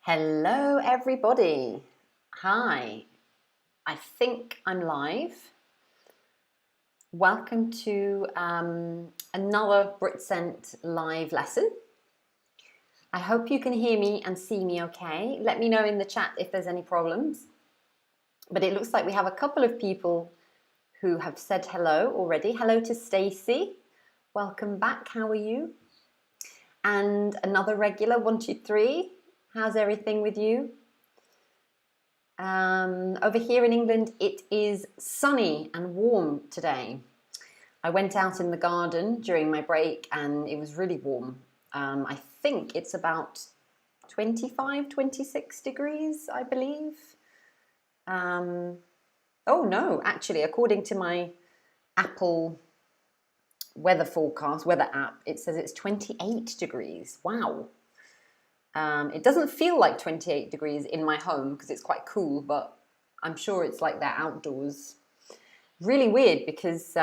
Hello, everybody. Hi, I think I'm live. Welcome to another Britcent live lesson. I hope you can hear me and see me okay. Let me know in the chat if there's any problems. But it looks like we have a couple of people who have said hello already. Hello to Stacey. Welcome back. How are you? And another regular, 123. How's everything with you? Over here in England, it is sunny and warm today. I went out in the garden during my break and it was really warm. I think it's about 25, 26 degrees, I believe. Oh no, actually, according to my Apple weather forecast, weather app, it says it's 28 degrees. Wow. It doesn't feel like 28 degrees in my home because it's quite cool, but I'm sure it's like that outdoors. Really weird because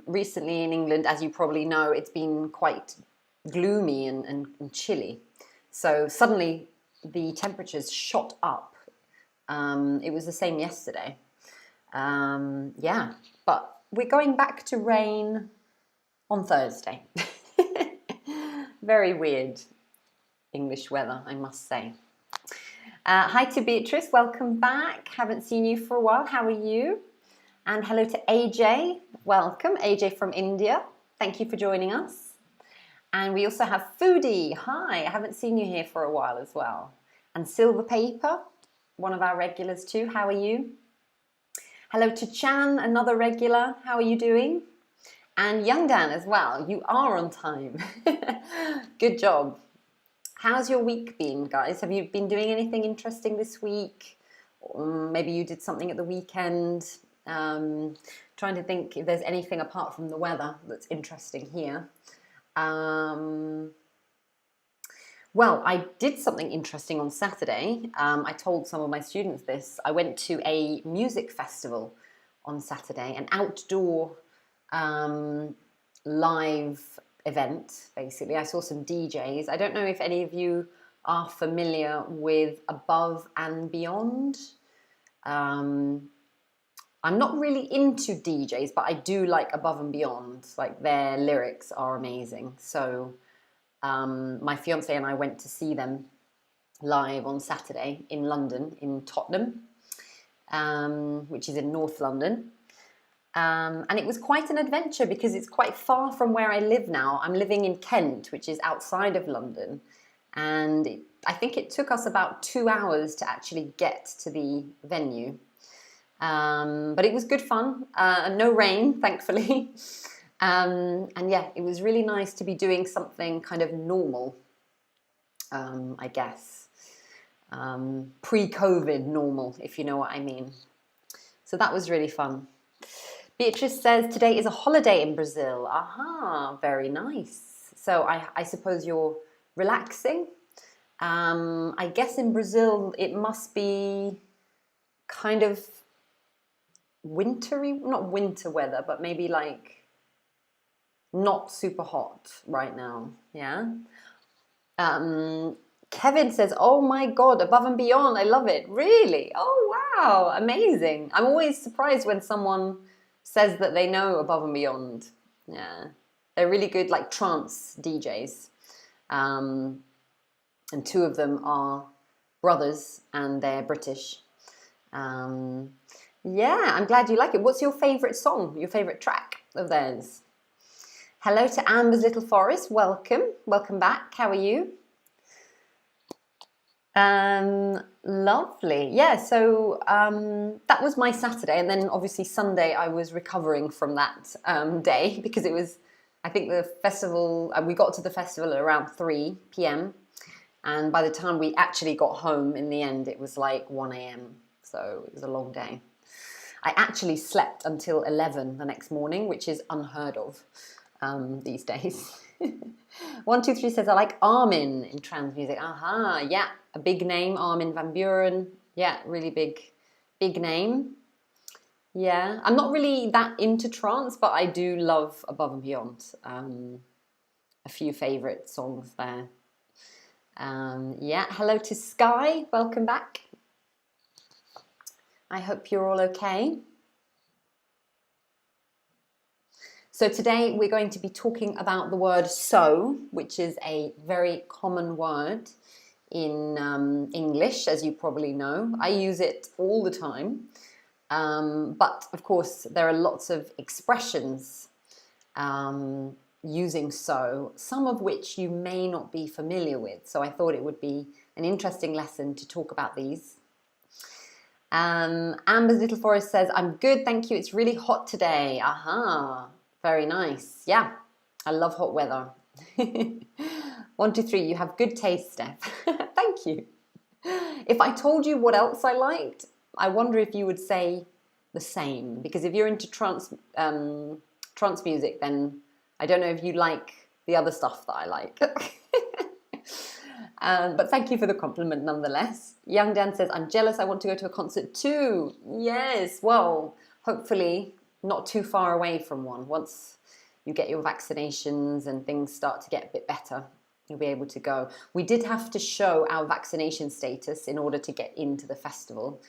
recently in England, as you probably know, it's been quite gloomy and chilly. So suddenly the temperatures shot up. It was the same yesterday. Yeah, but we're going back to rain on Thursday. Very weird English weather, I must say. Hi to Beatrice, welcome back. Haven't seen you for a while. How are you? And hello to AJ. Welcome, AJ from India. Thank you for joining us. And we also have Foodie. Hi, I haven't seen you here for a while as well. And Silver Paper, one of our regulars too. How are you? Hello to Chan, another regular. How are you doing? And Young Dan as well. You are on time. Good job. How's your week been, guys? Have you been doing anything interesting this week? Or maybe you did something at the weekend. Trying to think if there's anything apart from the weather that's interesting here. Well, I did something interesting on Saturday. I told some of my students this. I went to a music festival on Saturday, an outdoor live event, basically. I saw some DJs. I don't know if any of you are familiar with Above and Beyond. I'm not really into DJs, but I do like Above and Beyond. Like, their lyrics are amazing. So my fiance and I went to see them live on Saturday in London, in Tottenham, which is in North London. And it was quite an adventure because it's quite far from where I live now. I'm living in Kent, which is outside of London. And I think it took us about 2 hours to actually get to the venue. But it was good fun. No rain, thankfully. And yeah, it was really nice to be doing something kind of normal, I guess. Pre-COVID normal, if you know what I mean. So that was really fun. Beatrice says, today is a holiday in Brazil. Aha, very nice. So I suppose you're relaxing. I guess in Brazil it must be kind of wintry, not winter weather, but maybe like not super hot right now. Yeah. Kevin says, oh my God, Above and Beyond. I love it. Really? Oh, wow. Amazing. I'm always surprised when someone says that they know Above and Beyond. Yeah, they're really good, like trance DJs. And two of them are brothers and they're British. Yeah, I'm glad you like it. What's your favourite song, your favourite track of theirs? Hello to Amber's Little Forest. Welcome. Welcome back. How are you? Lovely. Yeah, so that was my Saturday, and then obviously Sunday I was recovering from that day because it was, I think the festival, we got to the festival at around 3 p.m. and by the time we actually got home in the end it was like 1 a.m. so it was a long day. I actually slept until 11 the next morning, which is unheard of these days. 123 says, I like Armin in trance music. Aha, yeah, a big name, Armin van Buuren. Yeah, really big name. Yeah, I'm not really that into trance, but I do love Above and Beyond. A few favourite songs there. Yeah, hello to Sky, welcome back. I hope you're all okay. So today we're going to be talking about the word so, which is a very common word in English, as you probably know. I use it all the time. But of course, there are lots of expressions using so, some of which you may not be familiar with. So I thought it would be an interesting lesson to talk about these. Amber's Little Forest says, I'm good, thank you. It's really hot today. Aha, very nice. Yeah, I love hot weather. 1, 2, 3, you have good taste, Steph. Thank you. If I told you what else I liked, I wonder if you would say the same. Because if you're into trance music, then I don't know if you like the other stuff that I like. But thank you for the compliment nonetheless. Young Dan says, I'm jealous, I want to go to a concert too. Yes, well, hopefully not too far away from one. Once you get your vaccinations and things start to get a bit better, you'll be able to go. We did have to show our vaccination status in order to get into the festival.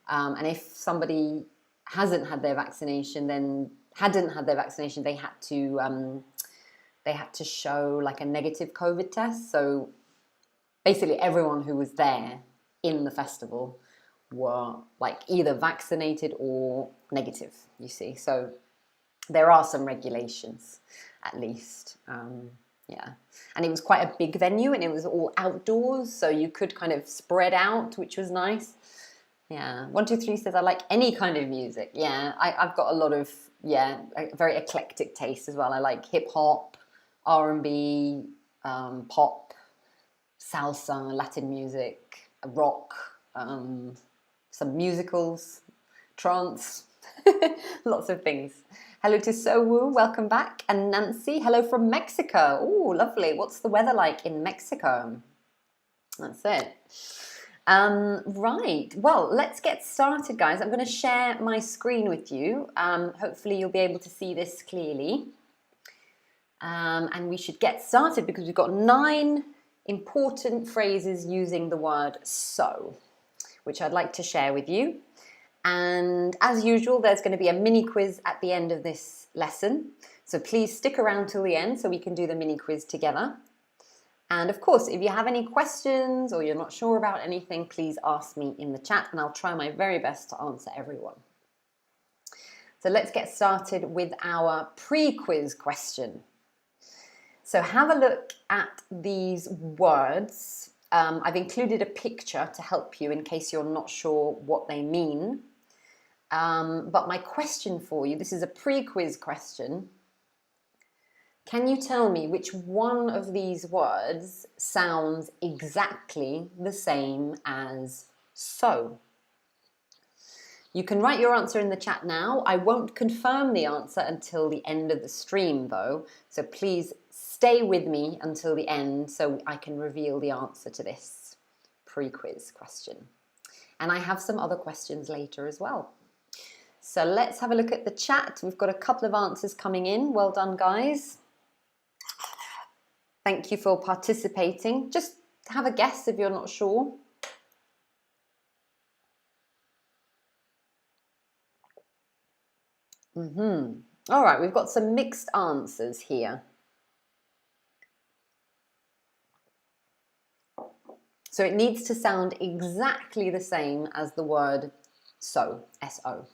And if somebody hadn't had their vaccination, they had to show like a negative COVID test. So basically everyone who was there in the festival were like either vaccinated or negative, you see. So there are some regulations, at least. Yeah. And it was quite a big venue and it was all outdoors, so you could kind of spread out, which was nice. Yeah. 1, 2, 3 says, I like any kind of music. Yeah, I've got a lot of, a very eclectic taste as well. I like hip hop, R&B, pop, salsa, Latin music, rock, some musicals, trance, lots of things. Hello to Sowu, welcome back. And Nancy, hello from Mexico. Oh, lovely. What's the weather like in Mexico? That's it. Right, well, let's get started, guys. I'm going to share my screen with you. Hopefully you'll be able to see this clearly. And we should get started because we've got 9 important phrases using the word so, which I'd like to share with you. And as usual, there's going to be a mini quiz at the end of this lesson. So please stick around till the end so we can do the mini quiz together. And of course, if you have any questions or you're not sure about anything, please ask me in the chat and I'll try my very best to answer everyone. So let's get started with our pre-quiz question. So have a look at these words. I've included a picture to help you in case you're not sure what they mean. But my question for you, this is a pre-quiz question. Can you tell me which one of these words sounds exactly the same as so? You can write your answer in the chat now. I won't confirm the answer until the end of the stream though, so please stay with me until the end so I can reveal the answer to this pre-quiz question. And I have some other questions later as well. So let's have a look at the chat. We've got a couple of answers coming in. Well done, guys. Thank you for participating. Just have a guess if you're not sure. All right, we've got some mixed answers here. So it needs to sound exactly the same as the word so, S-O.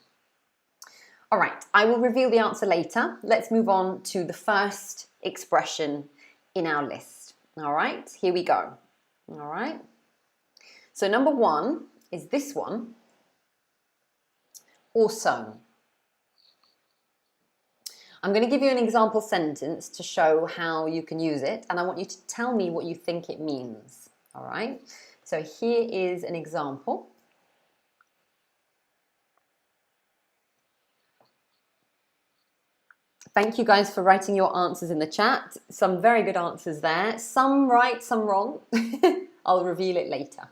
All right, I will reveal the answer later. Let's move on to the first expression in our list. All right, here we go. All right. So number 1 is this one, or so. I'm going to give you an example sentence to show how you can use it, and I want you to tell me what you think it means. All right, so here is an example. Thank you guys for writing your answers in the chat. Some very good answers there. Some right, some wrong. I'll reveal it later.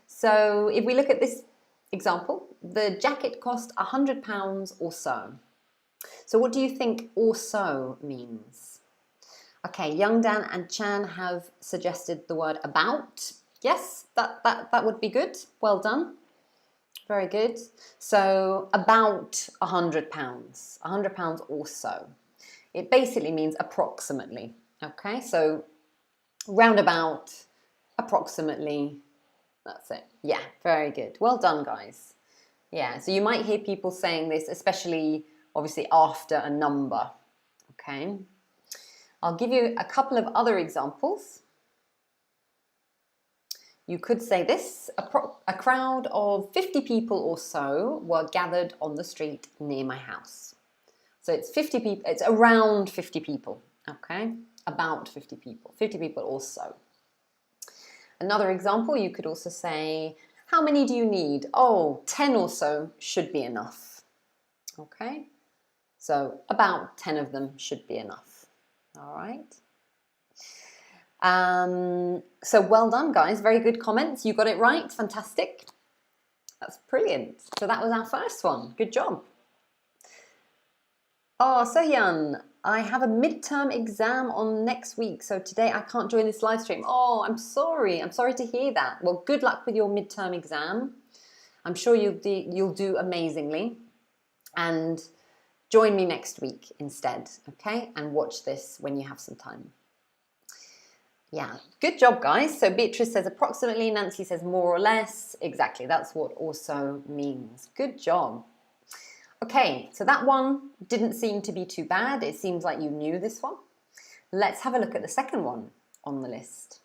So if we look at this example, the jacket cost £100 or so. So what do you think or so means? Okay, Young Dan and Chan have suggested the word about. Yes, that would be good. Well done. Very good. So about £100, £100 or so. It basically means approximately. Okay, so roundabout, approximately. That's it. Yeah, very good. Well done, guys. Yeah, so you might hear people saying this, especially obviously after a number. Okay. I'll give you a couple of other examples. You could say this, a crowd of 50 people or so were gathered on the street near my house. So it's 50 people, it's around 50 people, okay? About 50 people or so. Another example, you could also say, how many do you need? Oh, 10 or so should be enough, okay? So about 10 of them should be enough, all right? So well done, guys. Very good comments. You got it right. Fantastic. That's brilliant. So that was our first one. Good job. Oh, Sohyun, I have a midterm exam on next week. So today I can't join this live stream. Oh, I'm sorry. I'm sorry to hear that. Well, good luck with your midterm exam. I'm sure you'll do amazingly. And join me next week instead, okay? And watch this when you have some time. Yeah, good job, guys. So Beatrice says approximately, Nancy says more or less. Exactly, that's what also means. Good job. Okay, so that one didn't seem to be too bad. It seems like you knew this one. Let's have a look at the second one on the list.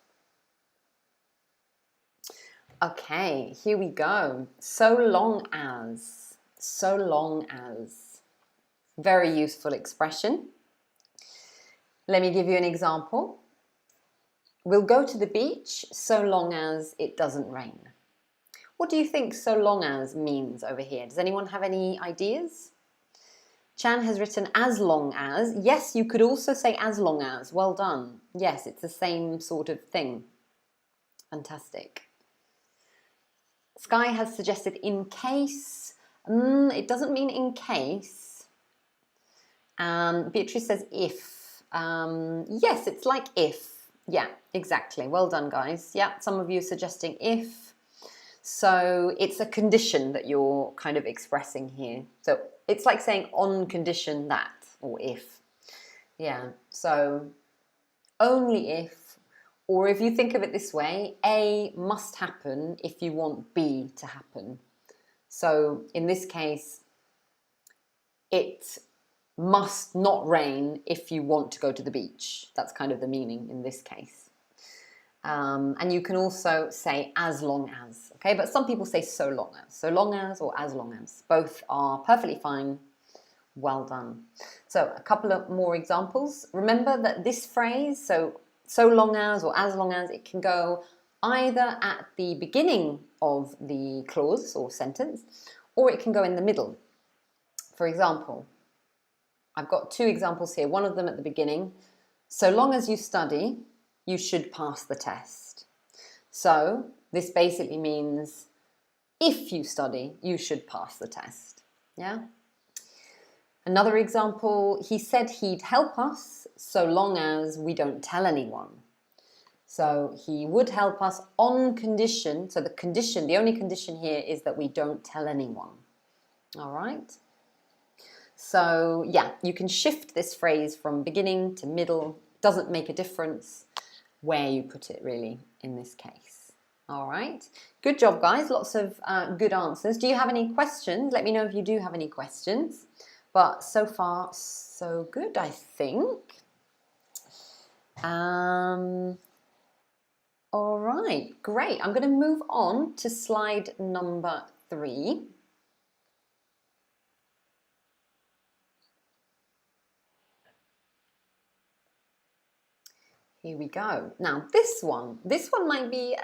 Okay, here we go. So long as. So long as. Very useful expression. Let me give you an example. We'll go to the beach so long as it doesn't rain. What do you think so long as means over here? Does anyone have any ideas? Chan has written as long as. Yes, you could also say as long as. Well done. Yes, it's the same sort of thing. Fantastic. Sky has suggested in case. It doesn't mean in case. Beatrice says if. Yes, it's like if. Yeah, exactly. Well done, guys. Yeah, some of you are suggesting if. So it's a condition that you're kind of expressing here. So it's like saying on condition that, or if. Yeah, so only if, or if you think of it this way, A must happen if you want B to happen. So in this case, it must not rain if you want to go to the beach. That's kind of the meaning in this case. And you can also say as long as, okay? But some people say so long as or as long as. Both are perfectly fine. Well done. So a couple of more examples. Remember that this phrase, so long as or as long as, it can go either at the beginning of the clause or sentence, or it can go in the middle. For example, I've got two examples here. One of them at the beginning. So long as you study, you should pass the test. So this basically means if you study, you should pass the test. Yeah? Another example, he said he'd help us so long as we don't tell anyone. So he would help us on condition. So the only condition here is that we don't tell anyone. All right? So yeah, you can shift this phrase from beginning to middle. Doesn't make a difference where you put it really in this case. All right, good job, guys. Lots of good answers. Do you have any questions? Let me know if you do have any questions. But so far, so good, I think. All right, great. I'm going to move on to slide number 3. Here we go. Now this one might be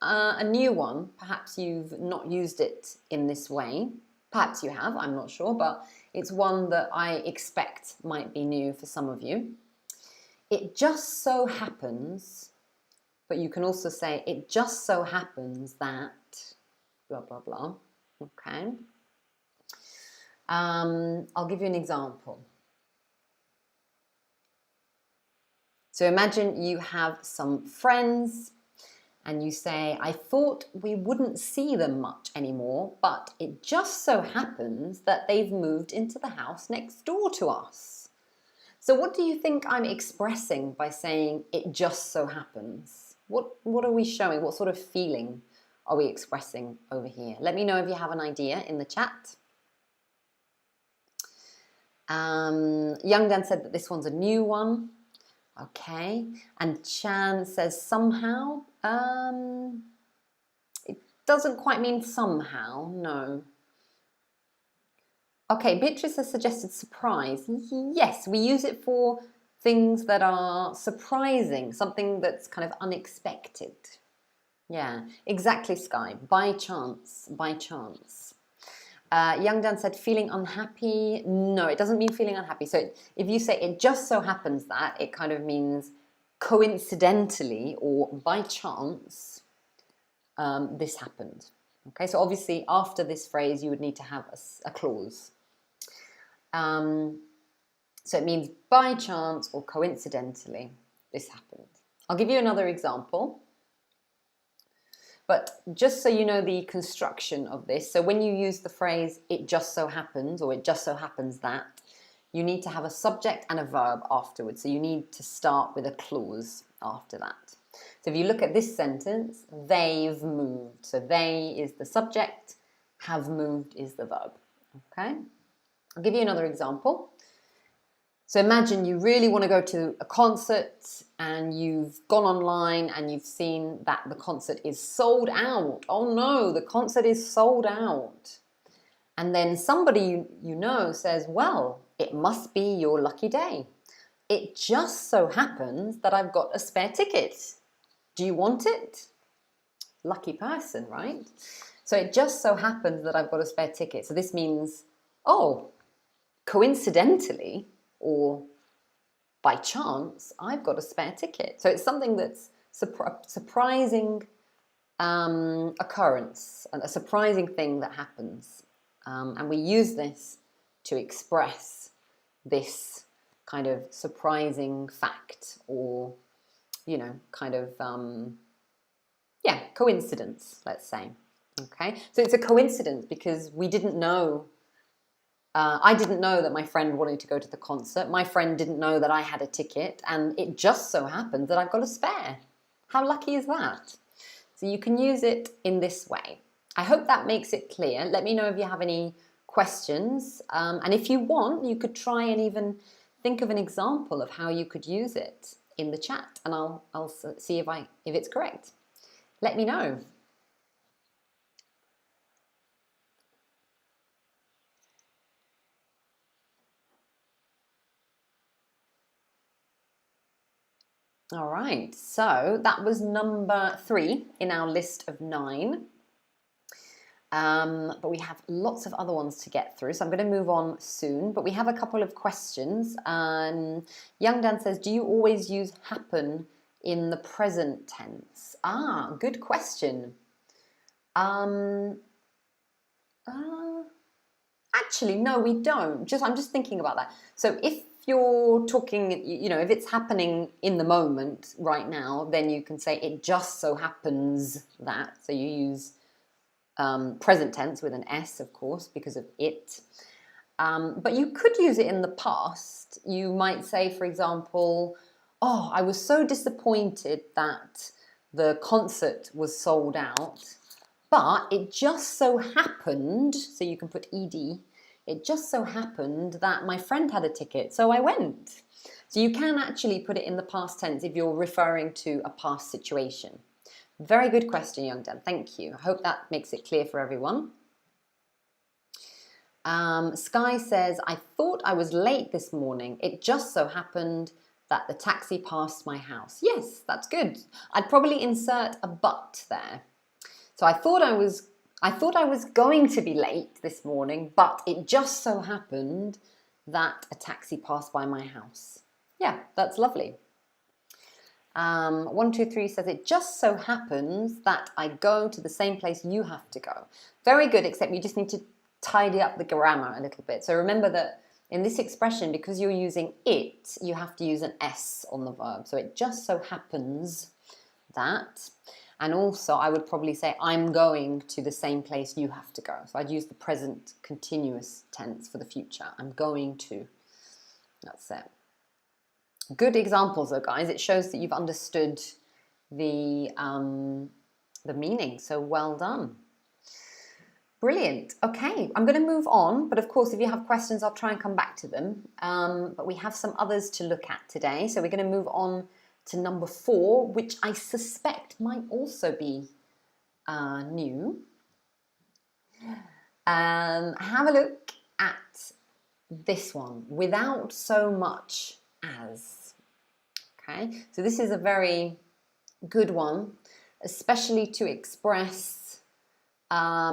a new one. Perhaps you've not used it in this way. Perhaps you have, I'm not sure, but it's one that I expect might be new for some of you. It just so happens, but you can also say it just so happens that blah, blah, blah. Okay. I'll give you an example. So imagine you have some friends and you say, I thought we wouldn't see them much anymore, but it just so happens that they've moved into the house next door to us. So what do you think I'm expressing by saying it just so happens? What are we showing? What sort of feeling are we expressing over here? Let me know if you have an idea in the chat. Young Dan said that this one's a new one. Okay. And Chan says somehow. It doesn't quite mean somehow, no. Okay, Beatrice has suggested surprise. Yes, we use it for things that are surprising, something that's kind of unexpected. Yeah, exactly, Sky. By chance, by chance. Young Dan said feeling unhappy. No, it doesn't mean feeling unhappy. So if you say it just so happens that, it kind of means coincidentally or by chance this happened. Okay, so obviously after this phrase you would need to have a clause. So it means by chance or coincidentally this happened. I'll give you another example. But just so you know the construction of this, so when you use the phrase it just so happens or it just so happens that, you need to have a subject and a verb afterwards. So you need to start with a clause after that. So if you look at this sentence, they've moved. So they is the subject, have moved is the verb. Okay? I'll give you another example. So imagine you really want to go to a concert and you've gone online and you've seen that the concert is sold out. Oh no, the concert is sold out. And then somebody you know says, well, it must be your lucky day. It just so happens that I've got a spare ticket. Do you want it? Lucky person, right? So it just so happens that I've got a spare ticket. So this means, oh, coincidentally, or by chance, I've got a spare ticket. So it's something that's surprising occurrence, a surprising thing that happens. And we use this to express this kind of surprising fact or, you know, kind of, yeah, coincidence, let's say. Okay, so it's a coincidence because we didn't know I didn't know that my friend wanted to go to the concert. My friend didn't know that I had a ticket, and it just so happened that I've got a spare. How lucky is that? So you can use it in this way. I hope that makes it clear. Let me know if you have any questions. And if you want, you could try and even think of an example of how you could use it in the chat, and I'll see if it's correct. Let me know. All right, so that was number 3 in our list of 9. But we have lots of other ones to get through, so I'm going to move on soon. But we have a couple of questions. Young Dan says, do you always use happen in the present tense? Ah, good question. Actually, no, we don't. I'm just thinking about that. So if you're talking, you know, if it's happening in the moment right now, then you can say it just so happens that. So you use present tense with an S, of course, because of it. But you could use it in the past. You might say, for example, oh, I was so disappointed that the concert was sold out, but it just so happened, so you can put ed, it just so happened that my friend had a ticket, so I went. So you can actually put it in the past tense if you're referring to a past situation. Very good question, Young Dan. Thank you. I hope that makes it clear for everyone. Sky says, I thought I was late this morning. It just so happened that the taxi passed my house. Yes, that's good. I'd probably insert a but there. So I thought I was going to be late this morning, but it just so happened that a taxi passed by my house. Yeah, that's lovely. 123 says, it just so happens that I go to the same place you have to go. Very good, except you just need to tidy up the grammar a little bit. So remember that in this expression, because you're using it, you have to use an S on the verb. So it just so happens that, and also I would probably say I'm going to the same place you have to go. So I'd use the present continuous tense for the future. I'm going to. That's it. Good examples though, guys. It shows that you've understood the meaning. So well done. Brilliant. Okay, I'm going to move on, but of course, if you have questions, I'll try and come back to them. But we have some others to look at today. So we're going to move on to number 4, which I suspect might also be new. Have a look at this one, without so much as. Okay, so this is a very good one, especially to express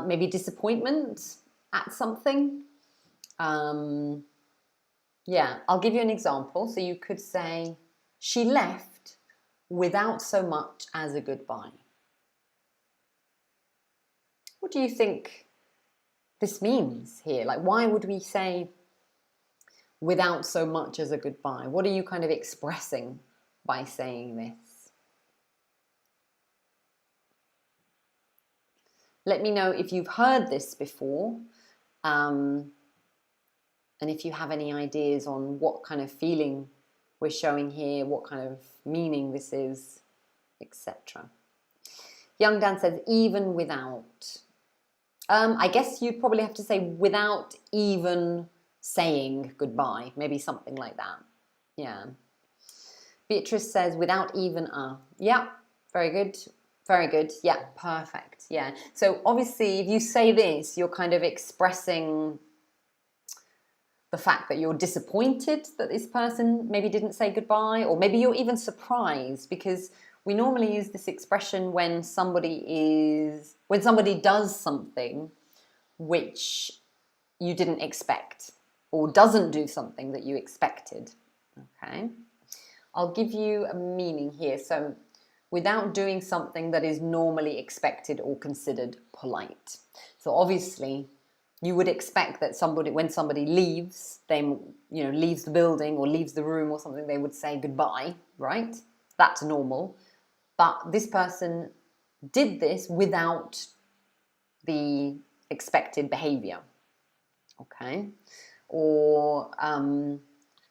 maybe disappointment at something. Yeah, I'll give you an example. So you could say, she left without so much as a goodbye. What do you think this means here? Like, why would we say without so much as a goodbye? What are you kind of expressing by saying this? Let me know if you've heard this before, and if you have any ideas on what kind of feeling we're showing here, what kind of meaning this is, etc. Young Dan says, even without. I guess you'd probably have to say without even saying goodbye, maybe something like that. Yeah. Beatrice says, without even a. Yeah, very good. Very good. Yeah, perfect. Yeah. So obviously, if you say this, you're kind of expressing the fact that you're disappointed that this person maybe didn't say goodbye, or maybe you're even surprised, because we normally use this expression when somebody does something which you didn't expect, or doesn't do something that you expected. Okay. I'll give you a meaning here. So, without doing something that is normally expected or considered polite. So obviously, you would expect that when somebody leaves, leaves the building or leaves the room or something, they would say goodbye, right? That's normal. But this person did this without the expected behavior, okay? Or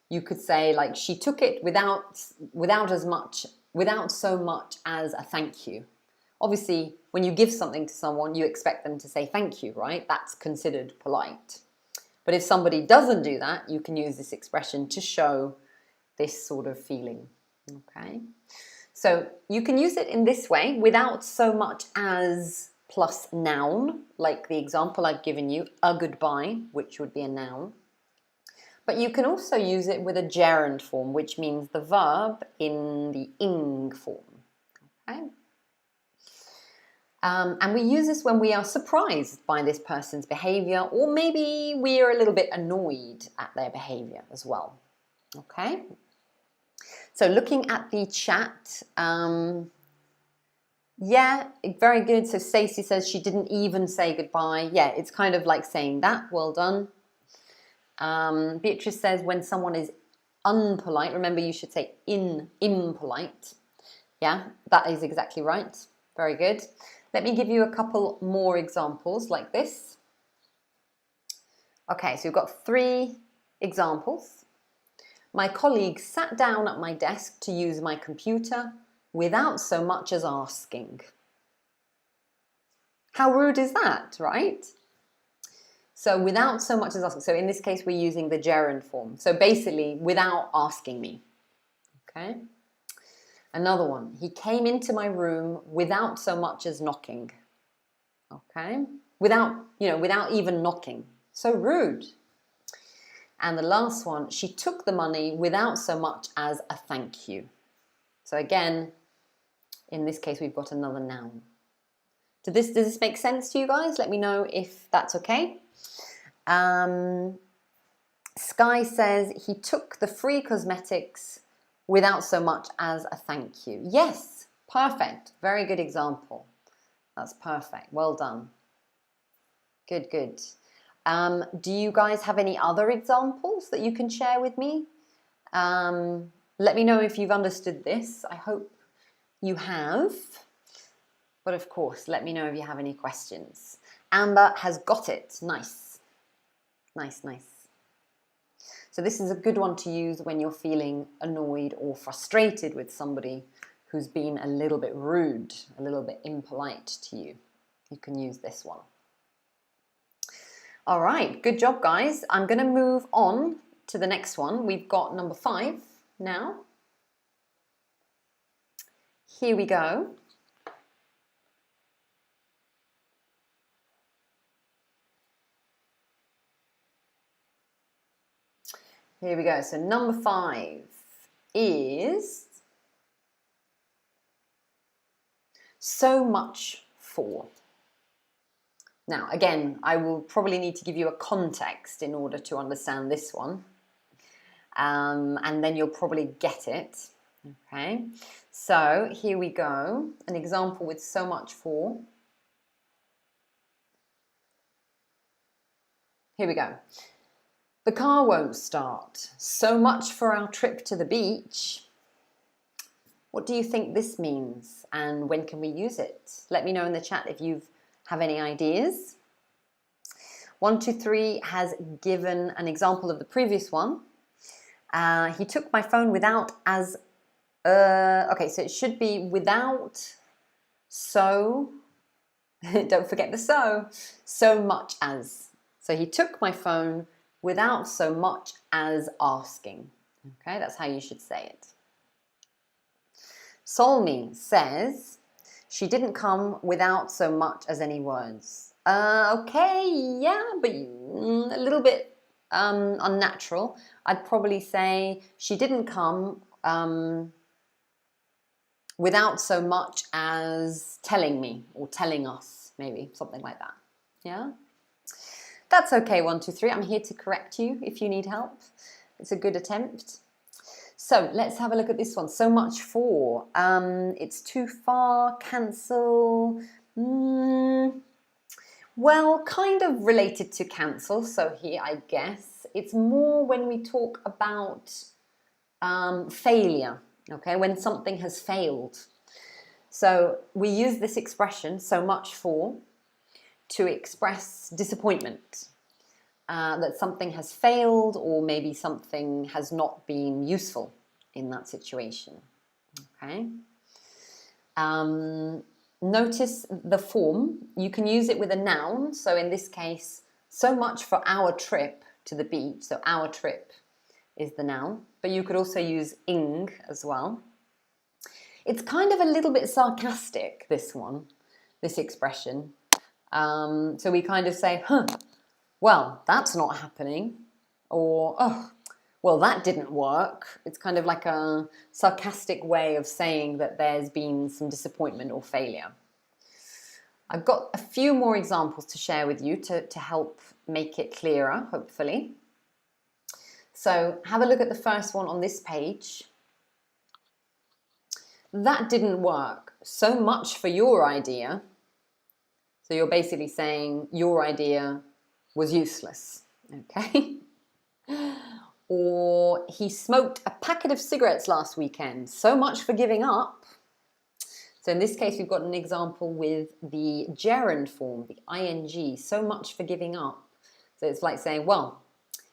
you could say, like, she took it without so much as a thank you. Obviously, when you give something to someone, you expect them to say thank you, right? That's considered polite. But if somebody doesn't do that, you can use this expression to show this sort of feeling, okay? So you can use it in this way, without so much as plus noun, like the example I've given you, a goodbye, which would be a noun. But you can also use it with a gerund form, which means the verb in the ing form. Okay? And we use this when we are surprised by this person's behavior, or maybe we are a little bit annoyed at their behavior as well. Okay? So looking at the chat, yeah, very good. So Stacey says she didn't even say goodbye. Yeah, it's kind of like saying that. Well done. Beatrice says when someone is unpolite, remember you should say impolite. Yeah, that is exactly right. Very good. Let me give you a couple more examples like this. Okay, so you've got 3 examples. My colleague sat down at my desk to use my computer without so much as asking. How rude is that, right? So without so much as asking. So in this case, we're using the gerund form. So basically, without asking me. Okay. Another one. He came into my room without so much as knocking. Okay. Without even knocking. So rude. And the last one. She took the money without so much as a thank you. So again, in this case, we've got another noun. Does this make sense to you guys? Let me know if that's okay. Sky says he took the free cosmetics without so much as a thank you. Yes, perfect. Very good example. That's perfect. Well done. Good, good. Do you guys have any other examples that you can share with me? Let me know if you've understood this. I hope you have. But of course, let me know if you have any questions. Amber has got it. Nice. Nice, nice. So this is a good one to use when you're feeling annoyed or frustrated with somebody who's been a little bit rude, a little bit impolite to you. You can use this one. All right, good job, guys. I'm going to move on to the next one. We've got number 5 now. Here we go. Here we go. So number 5 is so much for. Now, again, I will probably need to give you a context in order to understand this one. And then you'll probably get it. Okay, so here we go. An example with so much for. Here we go. The car won't start. So much for our trip to the beach. What do you think this means? And when can we use it? Let me know in the chat if you have any ideas. 123 has given an example of the previous one. He took my phone without as... okay, so it should be without so... don't forget the so much as. So he took my phone without so much as asking. Okay, that's how you should say it. Solmi says, she didn't come without so much as any words. Okay, yeah, but a little bit unnatural. I'd probably say she didn't come without so much as telling me or telling us, maybe, something like that. Yeah? That's okay, 123. I'm here to correct you if you need help. It's a good attempt. So let's have a look at this one. So much for. It's too far, cancel. Well, kind of related to cancel. So here, I guess, it's more when we talk about failure, okay, when something has failed. So we use this expression, so much for, to express disappointment, that something has failed or maybe something has not been useful in that situation. Okay. Notice the form. You can use it with a noun. So in this case, so much for our trip to the beach. So our trip is the noun, but you could also use ing as well. It's kind of a little bit sarcastic, this one, this expression. So we kind of say, well, that's not happening. Or, oh, well, that didn't work. It's kind of like a sarcastic way of saying that there's been some disappointment or failure. I've got a few more examples to share with you to help make it clearer, hopefully. So have a look at the first one on this page. That didn't work. So much for your idea. So you're basically saying your idea was useless, okay? Or he smoked a packet of cigarettes last weekend. So much for giving up. So in this case, we've got an example with the gerund form, the ing, so much for giving up. So it's like saying, well,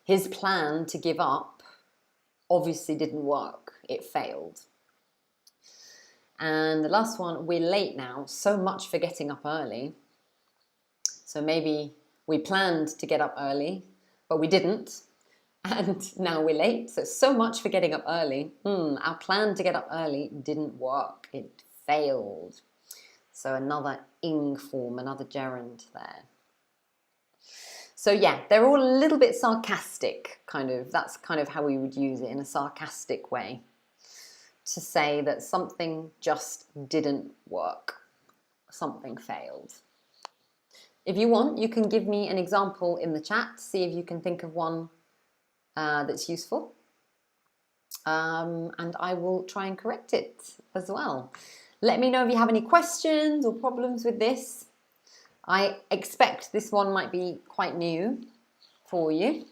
his plan to give up obviously didn't work. It failed. And the last one, we're late now. So much for getting up early. So maybe we planned to get up early, but we didn't. And now we're late. So much for getting up early. Our plan to get up early didn't work. It failed. So another ing form, another gerund there. So yeah, they're all a little bit sarcastic, kind of. That's kind of how we would use it, in a sarcastic way, to say that something just didn't work. Something failed. If you want, you can give me an example in the chat, see if you can think of one that's useful. And I will try and correct it as well. Let me know if you have any questions or problems with this. I expect this one might be quite new. for you.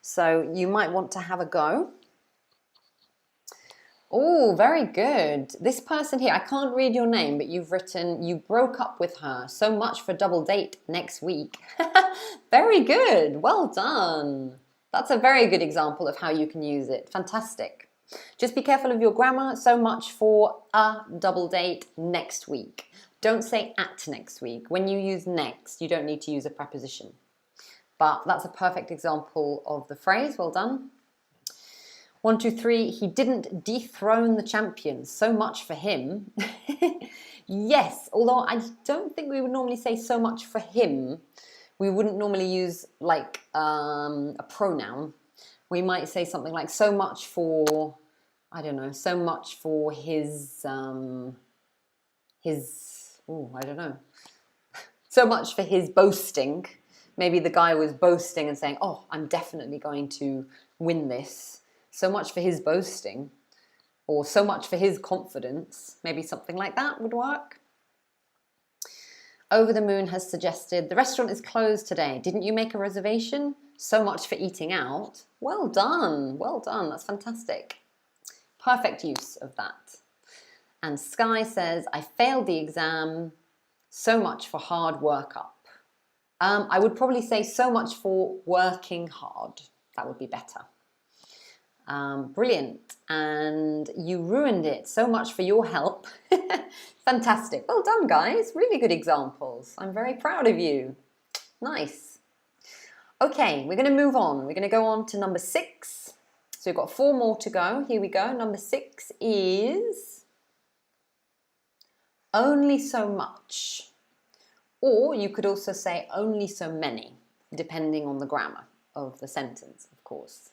So you might want to have a go. Oh, very good. This person here, I can't read your name, but you've written, you broke up with her. So much for double date next week. Very good. Well done. That's a very good example of how you can use it. Fantastic. Just be careful of your grammar. So much for a double date next week. Don't say at next week. When you use next, you don't need to use a preposition. But that's a perfect example of the phrase. Well done. 1, 2, 3, he didn't dethrone the champion. So much for him. Yes, although I don't think we would normally say so much for him. We wouldn't normally use like a pronoun. We might say something like so much for, I don't know, so much for his I don't know. So much for his boasting. Maybe the guy was boasting and saying, oh, I'm definitely going to win this. So much for his boasting, or so much for his confidence. Maybe something like that would work. Over the Moon has suggested, the restaurant is closed today. Didn't you make a reservation? So much for eating out. Well done. Well done. That's fantastic. Perfect use of that. And Sky says, I failed the exam. So much for hard work up. I would probably say so much for working hard. That would be better. Brilliant. And you ruined it. So much for your help. Fantastic. Well done, guys. Really good examples. I'm very proud of you. Nice. Okay, we're going to move on. We're going to go on to number 6. So we've got 4 more to go. Here we go. Number 6 is only so much. Or you could also say only so many, depending on the grammar of the sentence, of course.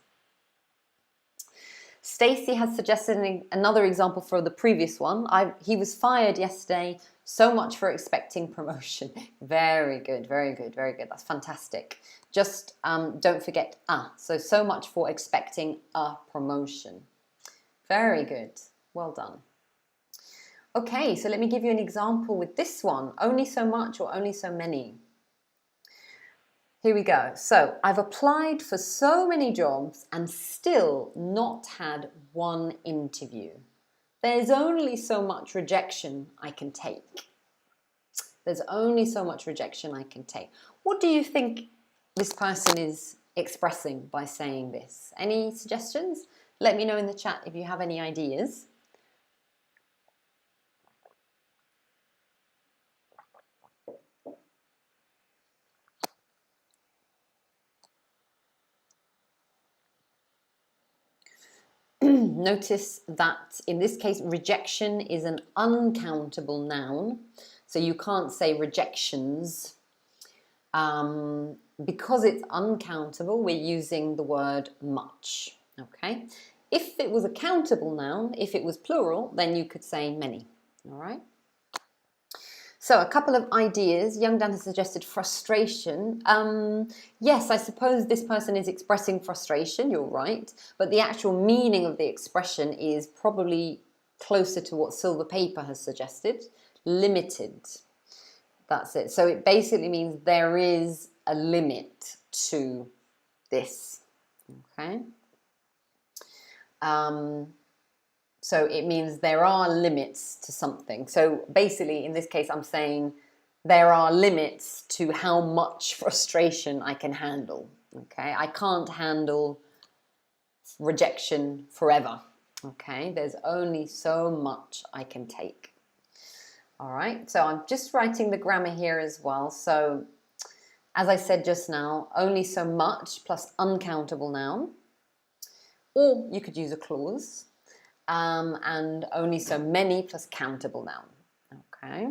Stacey has suggested another example for the previous one. He was fired yesterday. So much for expecting promotion. Very good, very good, very good. That's fantastic. Just don't forget a. So much for expecting a promotion. Very good. Well done. Okay, so let me give you an example with this one. Only so much or only so many. Here we go. So I've applied for so many jobs and still not had one interview. There's only so much rejection I can take. There's only so much rejection I can take. What do you think this person is expressing by saying this? Any suggestions? Let me know in the chat if you have any ideas. Notice that in this case, rejection is an uncountable noun. So you can't say rejections. Because it's uncountable, we're using the word much. Okay. If it was a countable noun, if it was plural, then you could say many. All right. So a couple of ideas. Young Dan has suggested frustration. Yes, I suppose this person is expressing frustration, you're right. But the actual meaning of the expression is probably closer to what Silver Paper has suggested. Limited. That's it. So it basically means there is a limit to this. Okay. So it means there are limits to something. So basically, in this case, I'm saying there are limits to how much frustration I can handle. Okay, I can't handle rejection forever. Okay, there's only so much I can take. All right, so I'm just writing the grammar here as well. So as I said just now, only so much plus uncountable noun. Or you could use a clause. And only so many plus countable noun. Okay.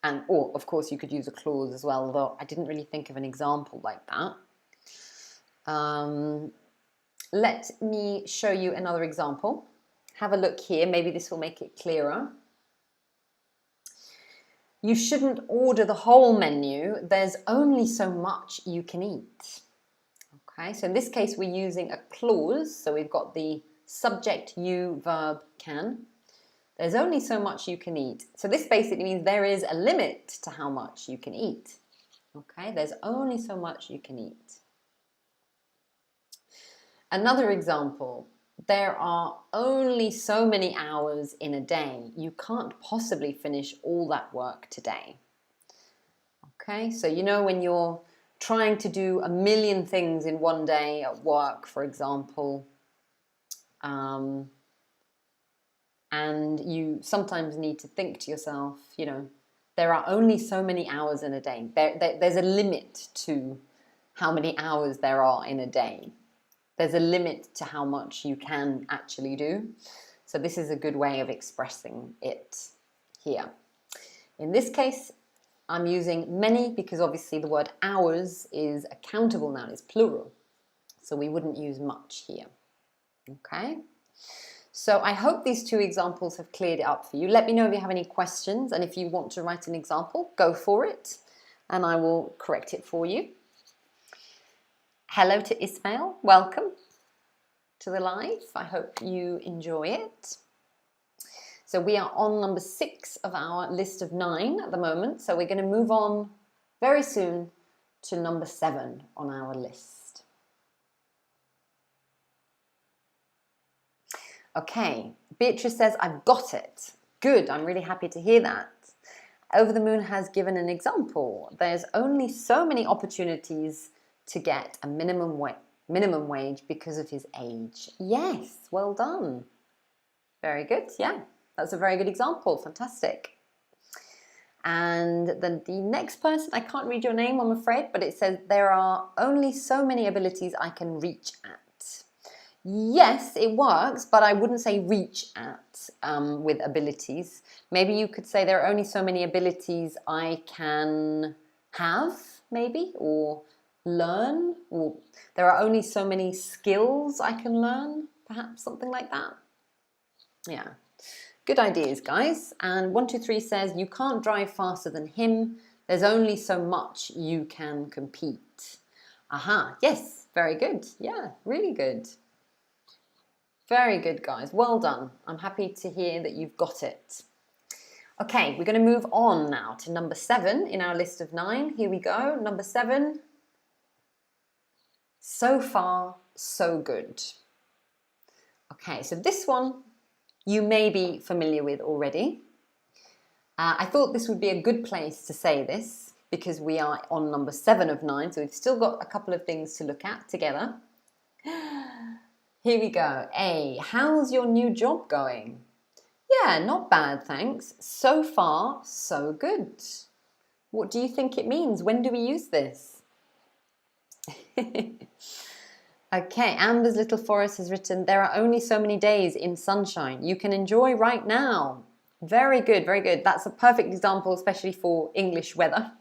And or of course you could use a clause as well, though I didn't really think of an example like that. Let me show you another example. Have a look here, maybe this will make it clearer. You shouldn't order the whole menu. There's only so much you can eat. Okay, so in this case we're using a clause, so we've got the subject, you, verb, can. There's only so much you can eat. So this basically means there is a limit to how much you can eat. Okay, there's only so much you can eat. Another example. There are only so many hours in a day. You can't possibly finish all that work today. Okay, so you know when you're trying to do a million things in one day at work, for example, and you sometimes need to think to yourself, you know, there are only so many hours in a day. There's a limit to how many hours there are in a day. There's a limit to how much you can actually do. So this is a good way of expressing it here. In this case, I'm using many because obviously the word hours is a countable noun, it's plural. So we wouldn't use much here. Okay? So I hope these two examples have cleared it up for you. Let me know if you have any questions, and if you want to write an example, go for it, and I will correct it for you. Hello to Ismail, welcome to the live. I hope you enjoy it. So we are on number 6 of our list of 9 at the moment. So we're going to move on very soon to number 7 on our list. Okay, Beatrice says, I've got it. Good, I'm really happy to hear that. Over the Moon has given an example. There's only so many opportunities to get a minimum wage because of his age. Yes, well done. Very good, yeah. That's a very good example, fantastic. And then the next person, I can't read your name, I'm afraid, but it says, there are only so many abilities I can reach at. Yes, it works, but I wouldn't say reach at with abilities. Maybe you could say there are only so many abilities I can have, maybe, or learn, or there are only so many skills I can learn, perhaps something like that. Yeah, good ideas, guys. And 123 says, you can't drive faster than him. There's only so much you can compete. Aha, yes, very good. Yeah, really good. Very good, guys. Well done. I'm happy to hear that you've got it. Okay, we're going to move on now to number 7 in our list of 9. Here we go. Number 7. So far, so good. Okay, so this one you may be familiar with already. I thought this would be a good place to say this because we are on number 7 of 9, so we've still got a couple of things to look at together. Here we go. A, how's your new job going? Yeah, not bad, thanks. So far, so good. What do you think it means? When do we use this? Okay, Amber's Little Forest has written, there are only so many days in sunshine you can enjoy right now. Very good, very good. That's a perfect example, especially for English weather.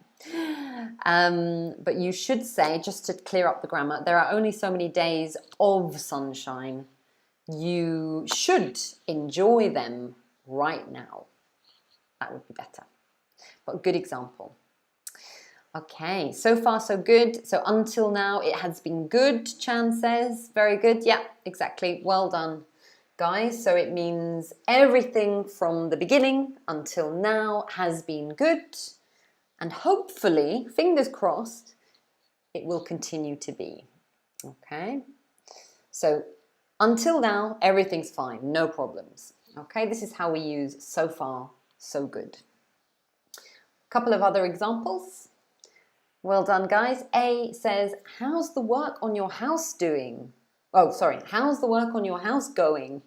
But you should say, just to clear up the grammar, there are only so many days of sunshine. You should enjoy them right now. That would be better. But good example. Okay, so far so good. So until now it has been good, Chan says. Very good. Yeah, exactly. Well done, guys. So it means everything from the beginning until now has been good. And hopefully, fingers crossed, it will continue to be. Okay? So until now, everything's fine. No problems. Okay? This is how we use so far so good. A couple of other examples. Well done, guys. A says, how's the work on your house doing? Oh, sorry. How's the work on your house going?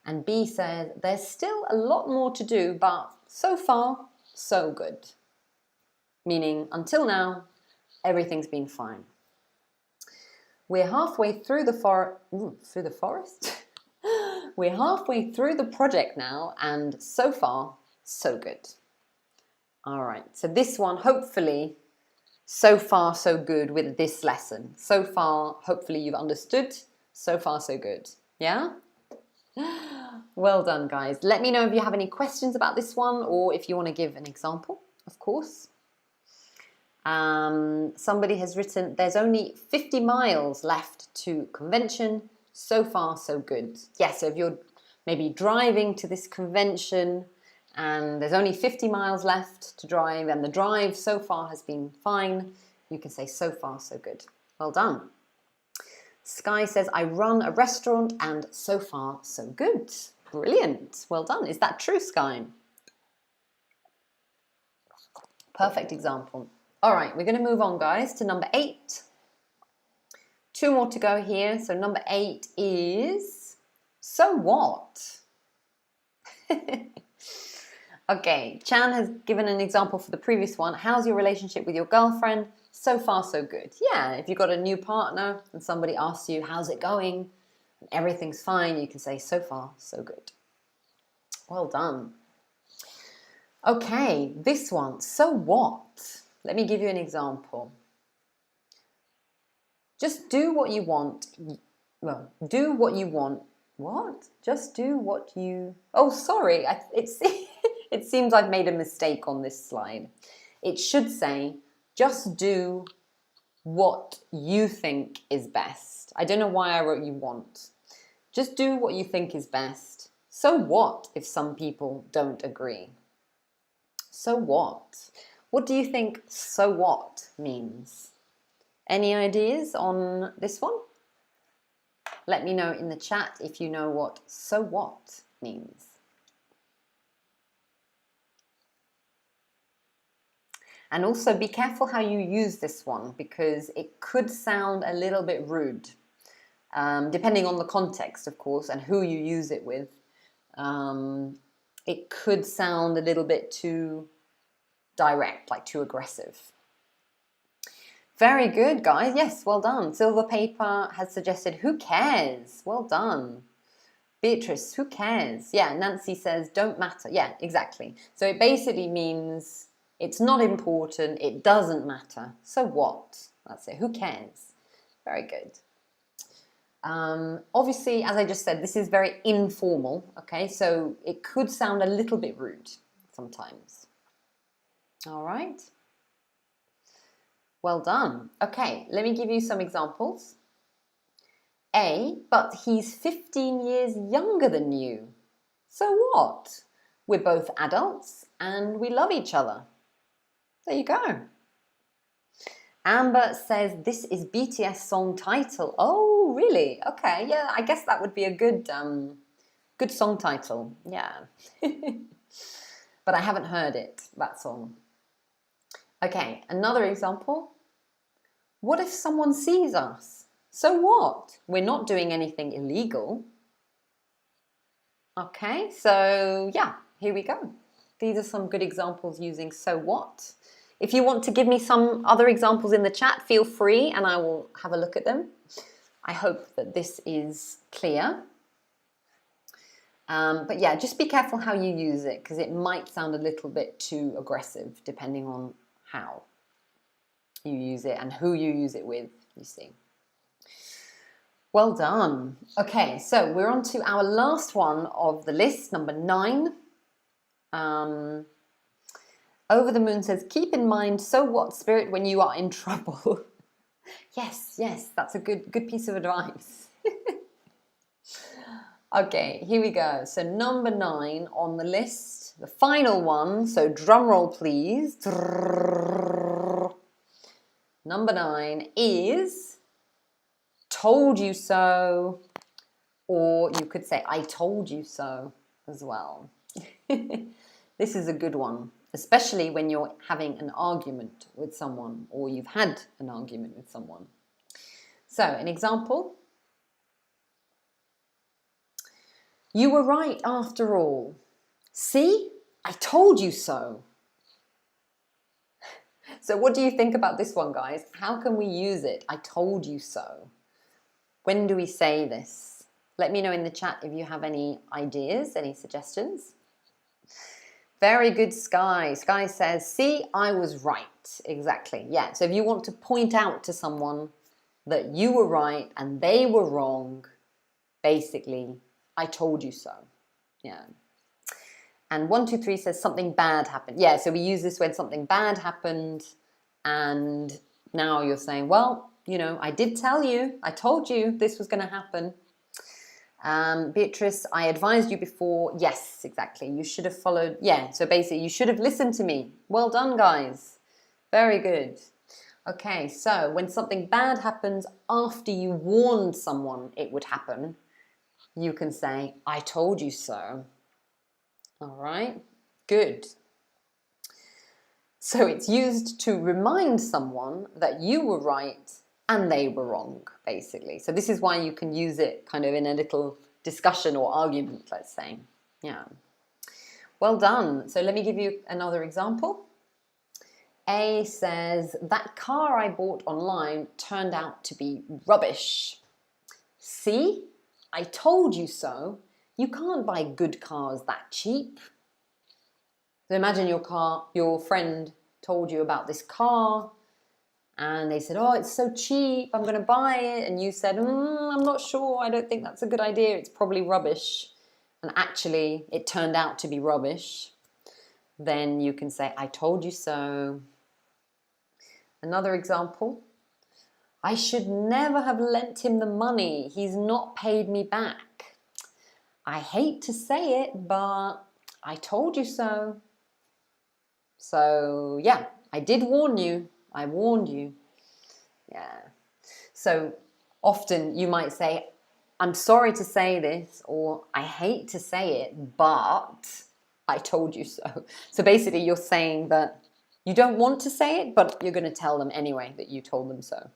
And B says, there's still a lot more to do, but so far, so good. Meaning, until now, everything's been fine. We're halfway through the forest. We're halfway through the project now, and so far, so good. All right, so this one, hopefully, so far, so good with this lesson. So far, hopefully you've understood. So far, so good. Yeah? Well done, guys. Let me know if you have any questions about this one or if you want to give an example, of course. Somebody has written, there's only 50 miles left to convention. So far, so good. Yeah, so if you're maybe driving to this convention and there's only 50 miles left to drive and the drive so far has been fine, you can say so far, so good. Well done. Sky says, I run a restaurant and so far so good. Brilliant. Well done. Is that true, Sky? Perfect example. All right, we're going to move on, guys, to number 8. 2 more to go here. So number 8 is, so what? Okay, Chan has given an example for the previous one. How's your relationship with your girlfriend? So far, so good. Yeah, if you've got a new partner and somebody asks you, how's it going? And everything's fine, you can say, so far, so good. Well done. Okay, this one, so what? Let me give you an example. Just do what you want. Well, do what you want. What? Just do what you... Oh, sorry. It seems I've made a mistake on this slide. It should say, just do what you think is best. I don't know why I wrote you want. Just do what you think is best. So what if some people don't agree? So what? What do you think so what means? Any ideas on this one? Let me know in the chat if you know what so what means. And also be careful how you use this one because it could sound a little bit rude, depending on the context, of course, and who you use it with. It could sound a little bit too direct, like too aggressive. Very good, guys. Yes, well done. Silver Paper has suggested, who cares? Well done. Beatrice, who cares? Yeah, Nancy says, don't matter. Yeah, exactly. So it basically means it's not important. It doesn't matter. So what? That's it. Who cares? Very good. Obviously, as I just said, this is very informal. Okay, so it could sound a little bit rude sometimes. All right. Well done. Okay, let me give you some examples. A, but he's 15 years younger than you. So what? We're both adults and we love each other. There you go. Amber says this is BTS song title. Oh, really? Okay, yeah, I guess that would be a good song title. Yeah. But I haven't heard it, that song. Okay, another example. What if someone sees us? So what? We're not doing anything illegal. Okay, so yeah, here we go. These are some good examples using so what. If you want to give me some other examples in the chat, feel free and I will have a look at them. I hope that this is clear. But yeah, just be careful how you use it because it might sound a little bit too aggressive depending on how you use it and who you use it with, you see. Well done. Okay, so we're on to our last one of the list, number 9. Over the Moon says, keep in mind, so what, Spirit, when you are in trouble. Yes, that's a good piece of advice. Okay, here we go. So number 9 on the list, the final one. So drum roll, please. Number 9 is told you so, or you could say I told you so as well. This is a good one, especially when you're having an argument with someone or you've had an argument with someone. So, an example. You were right after all. See, I told you so. So what do you think about this one, guys? How can we use it? I told you so. When do we say this? Let me know in the chat if you have any ideas, any suggestions. Very good, Sky. Sky says, see, I was right. Exactly. Yeah. So if you want to point out to someone that you were right and they were wrong, basically, I told you so. Yeah. And 123 says something bad happened. Yeah, so we use this when something bad happened and now you're saying, well, you know, I did tell you, I told you this was going to happen. Beatrice, I advised you before. Yes, exactly. You should have followed. Yeah, so basically you should have listened to me. Well done, guys. Very good. Okay, so when something bad happens after you warned someone it would happen, you can say, I told you so. All right, good. So it's used to remind someone that you were right and they were wrong, basically. So this is why you can use it kind of in a little discussion or argument, let's say. Yeah. Well done. So let me give you another example. A says, that car I bought online turned out to be rubbish. See, I told you so. You can't buy good cars that cheap. So imagine your friend told you about this car and they said, oh, it's so cheap, I'm going to buy it. And you said, I'm not sure, I don't think that's a good idea, it's probably rubbish. And actually, it turned out to be rubbish. Then you can say, I told you so. Another example, I should never have lent him the money. He's not paid me back. I hate to say it, but I told you so. So, yeah, I did warn you. I warned you. Yeah. So often you might say, I'm sorry to say this, or I hate to say it, but I told you so. So basically you're saying that you don't want to say it, but you're going to tell them anyway that you told them so.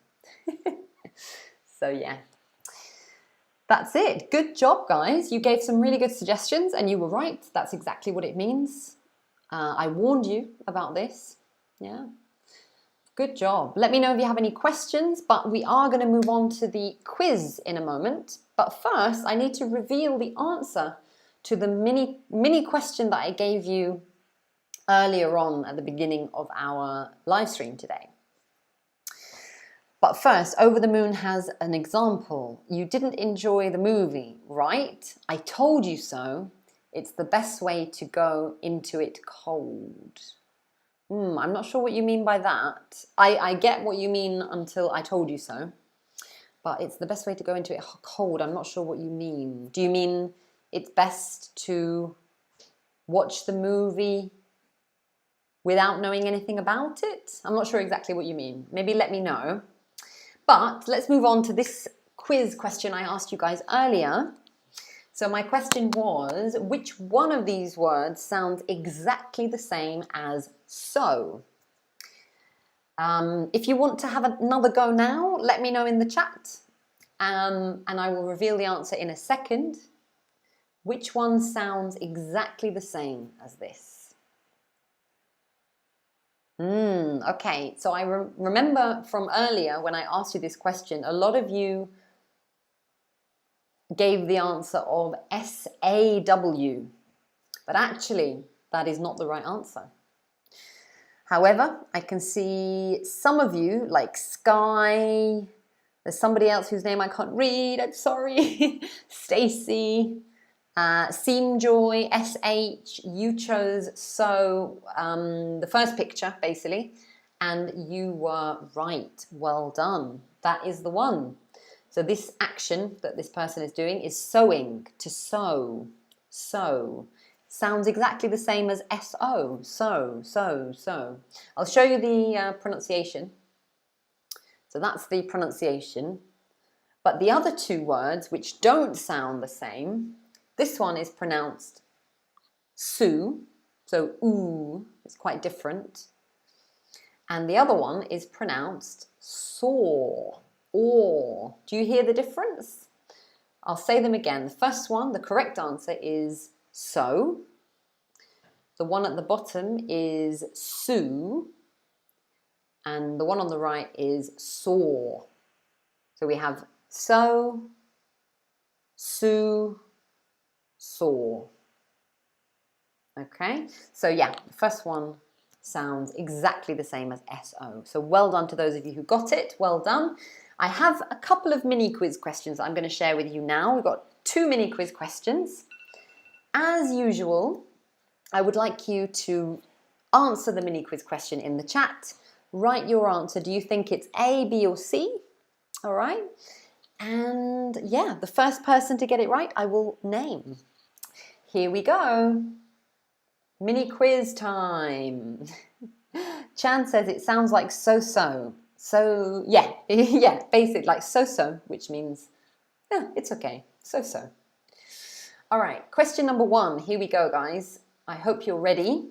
So yeah, that's it. Good job, guys. You gave some really good suggestions and you were right. That's exactly what it means. I warned you about this. Yeah. Good job. Let me know if you have any questions, but we are going to move on to the quiz in a moment. But first, I need to reveal the answer to the mini question that I gave you earlier on at the beginning of our live stream today. But first, Over the Moon has an example. You didn't enjoy the movie, right? I told you so. It's the best way to go into it cold. I'm not sure what you mean by that. I get what you mean until I told you so. But it's the best way to go into it cold. I'm not sure what you mean. Do you mean it's best to watch the movie without knowing anything about it? I'm not sure exactly what you mean. Maybe let me know. But let's move on to this quiz question I asked you guys earlier. So my question was, which one of these words sounds exactly the same as so? If you want to have another go now, let me know in the chat. And I will reveal the answer in a second. Which one sounds exactly the same as this? Okay, so I remember from earlier when I asked you this question, a lot of you gave the answer of SAW, but actually that is not the right answer. However, I can see some of you, like Sky, there's somebody else whose name I can't read, I'm sorry, Stacy, Seamjoy, SH, you chose so, the first picture basically, and you were right. Well done. That is the one. So this action that this person is doing is sewing, to sew, sew. Sounds exactly the same as S-O, so. I'll show you the pronunciation. So that's the pronunciation. But the other two words, which don't sound the same, this one is pronounced su, so ooh, it's quite different. And the other one is pronounced saw, or. Do you hear the difference? I'll say them again. The first one, the correct answer is so. The one at the bottom is sue. And the one on the right is saw. So we have so, sue, saw. Okay, so yeah, the first one sounds exactly the same as SO. So well done to those of you who got it. Well done. I have a couple of mini quiz questions I'm going to share with you now. We've got 2 mini quiz questions. As usual, I would like you to answer the mini quiz question in the chat. Write your answer. Do you think it's A, B, or C? All right. And yeah, the first person to get it right, I will name. Here we go. Mini quiz time. Chan says it sounds like so-so. So, yeah, yeah, basic, like so-so, which means, yeah, it's okay, so-so. All right, question number 1. Here we go, guys. I hope you're ready.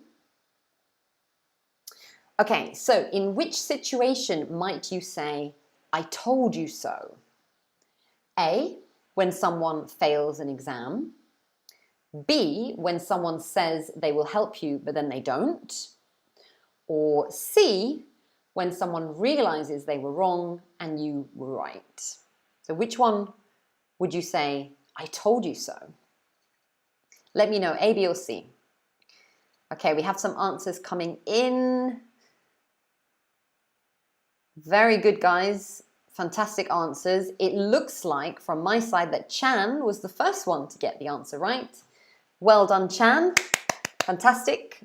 Okay, so in which situation might you say, I told you so? A, when someone fails an exam. B, when someone says they will help you, but then they don't. Or C, when someone realizes they were wrong and you were right. So which one would you say, I told you so? Let me know, A, B, or C. Okay, we have some answers coming in. Very good, guys. Fantastic answers. It looks like, from my side, that Chan was the first one to get the answer right. Well done, Chan. Fantastic.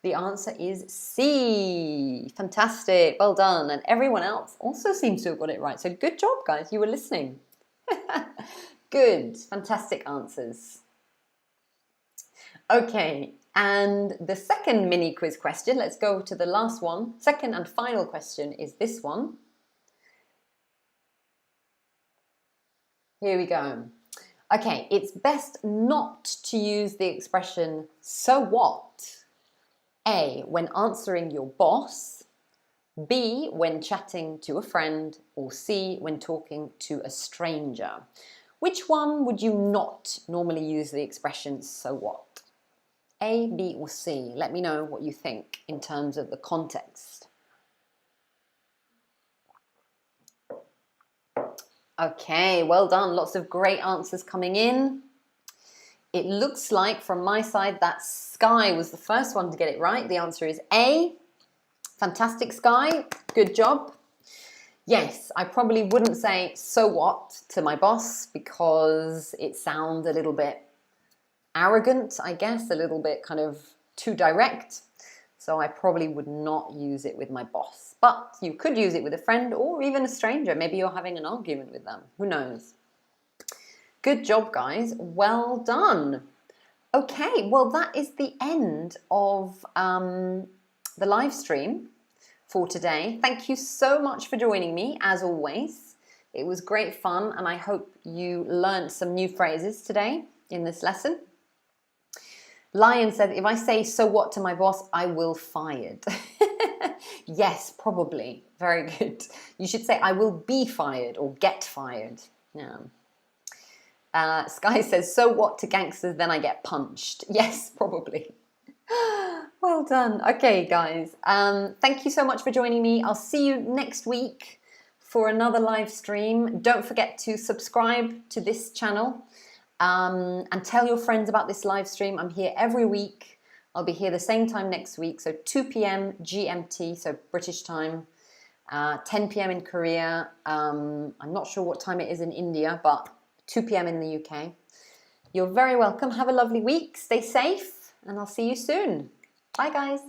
The answer is C. Fantastic. Well done. And everyone else also seems to have got it right. So good job, guys. You were listening. Good. Fantastic answers. Okay. And the second mini quiz question, let's go to the last one. Second and final question is this one. Here we go. Okay, it's best not to use the expression, so what? A, when answering your boss. B, when chatting to a friend. Or C, when talking to a stranger. Which one would you not normally use the expression, so what? A, B, or C? Let me know what you think in terms of the context. Okay, well done. Lots of great answers coming in. It looks like, from my side, that Sky was the first one to get it right. The answer is A. Fantastic, Sky. Good job. Yes, I probably wouldn't say, so what, to my boss, because it sounds a little bit arrogant, I guess, a little bit kind of too direct. So I probably would not use it with my boss. But you could use it with a friend or even a stranger. Maybe you're having an argument with them. Who knows? Good job, guys. Well done. Okay, well, that is the end of the live stream for today. Thank you so much for joining me, as always. It was great fun, and I hope you learned some new phrases today in this lesson. Lion said, if I say, so what, to my boss, I will fired. Yes, probably. Very good. You should say, I will be fired or get fired. Yeah. Sky says, so what to gangsters, then I get punched. Yes, probably. Well done. Okay, guys. Thank you so much for joining me. I'll see you next week for another live stream. Don't forget to subscribe to this channel. And tell your friends about this live stream. I'm here every week. I'll be here the same time next week, so 2 p.m. GMT, so British time, 10 p.m. in Korea. I'm not sure what time it is in India, but 2 p.m. in the UK. You're very welcome. Have a lovely week. Stay safe, and I'll see you soon. Bye, guys.